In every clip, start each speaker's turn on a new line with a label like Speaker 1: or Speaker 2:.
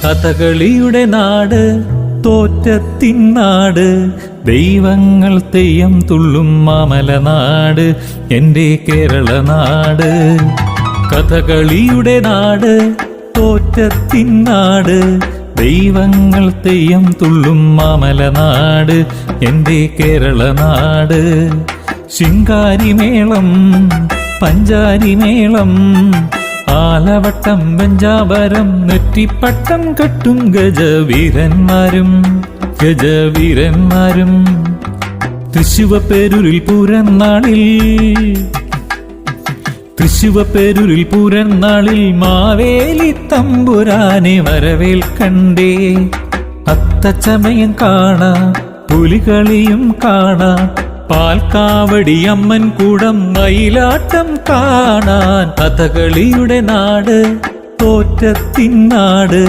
Speaker 1: കഥകളിയുടെ നാട്, തോറ്റത്തിൻ നാട്, ദൈവങ്ങൾ തെയ്യം തുള്ളും മാമലനാട്, എൻ്റെ കേരള നാട്. കഥകളിയുടെ നാട്, തോറ്റത്തിൻ നാട്, ദൈവങ്ങൾ തെയ്യം തുള്ളും മാമലനാട്, എൻ്റെ കേരള നാട്. ശിങ്കാരിമേളം, പഞ്ചാരിമേളം, ആലവട്ടം, വെഞ്ചാപരം, നെറ്റിപ്പട്ടം കെട്ടും ഗജവീരന്മാരും ഗജവീരന്മാരും. തൃശ്ശിവപേരൂരിൽ പൂരനാളിൽ മാവേലി തമ്പുരാനെ വരവേൽക്കണ്ടേ. അത്തച്ചമയം കാണാം, പുലികളിയും കാണാം, പാൽക്കാവടി അമ്മൻ കൂടം, മയിലാട്ടം കാണാൻ. കഥകളിയുടെ നാട്, തോറ്റത്തിൻ നാട്,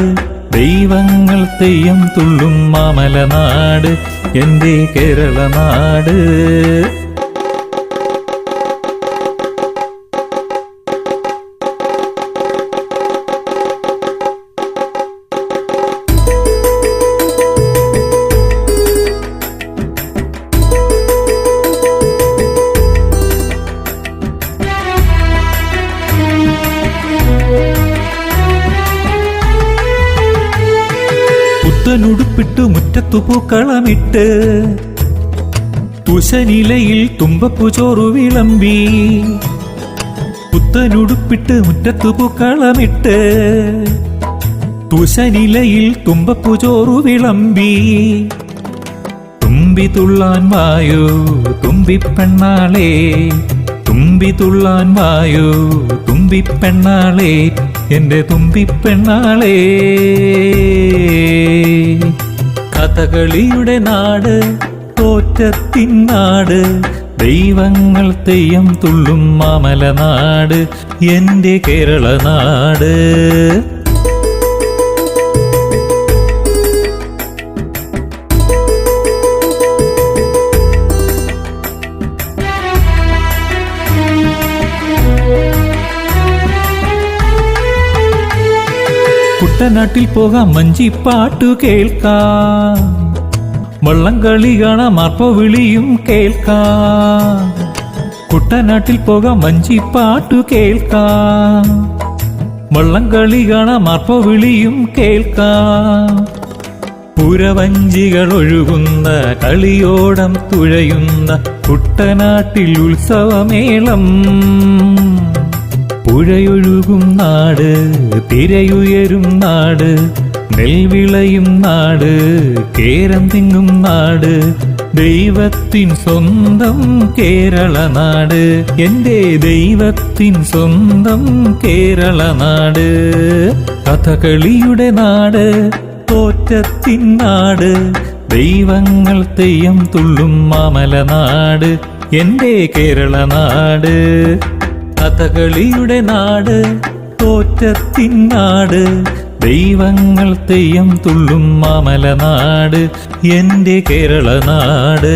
Speaker 1: ദൈവങ്ങൾ തെയ്യം തുള്ളും മാമലനാട്, എൻ്റെ കേരള നാട്. പുത്തനുടുപ്പിട്ടു മുറ്റത്തു പൂക്കളമിട്ട്, തുശനിലയിൽ തുമ്പപ്പു ചോറു വിളമ്പി. പുത്തനുടുപ്പിട്ട് മുറ്റത്തു പൂക്കളമിട്ട്, തുശനിലയിൽ തുമ്പപ്പു ചോറു വിളമ്പി. തുമ്പി തുള്ളാൻ വായോ തുമ്പിപ്പെണ്ണാളെ, തുമ്പി തുള്ളാൻ വായോ തുമ്പിപ്പെണ്ണാളെ, എൻ്റെ തുമ്പിപ്പെണ്ണാളെ. കഥകളിയുടെ നാട്, തോറ്റത്തിൻ നാട്, ദൈവങ്ങൾ തെയ്യം തുള്ളും മാമലനാട്, എൻ്റെ കേരള നാട്. കുട്ടനാട്ടിൽ പോകാം, മഞ്ചിപ്പാട്ടു കേൾക്കാം, വള്ളംകളി കാണാം, മാർപ്പവിളിയും കേൾക്കാം. കുട്ടനാട്ടിൽ പോകാം, മഞ്ചിപ്പാട്ടു കേൾക്കാം, വള്ളംകളി കാണാം, മാർപ്പവിളിയും കേൾക്കാം. പുരവഞ്ചികൾ ഒഴുകുന്ന, കളിയോടം തുഴയുന്ന കുട്ടനാട്ടിൽ ഉത്സവമേളം. പുഴയൊഴുകും നാട്, തിരയുയരും നാട്, നെൽവിളയും നാട്, കേരം തിങ്ങും നാട്, ദൈവത്തിൻ സ്വന്തം കേരള നാട്, എൻ്റെ ദൈവത്തിൻ സ്വന്തം കേരള നാട്. കഥകളിയുടെ നാട്, തോറ്റത്തിൻ നാട്, ദൈവങ്ങൾ തെയ്യം തുള്ളും മാമലനാട്, എൻ്റെ കേരള നാട്. കഥകളിയുടെ നാട്, തോറ്റത്തിൻ നാട്, ദൈവങ്ങൾ തെയ്യം തുള്ളും മാമലനാട്, എൻ്റെ കേരള നാട്.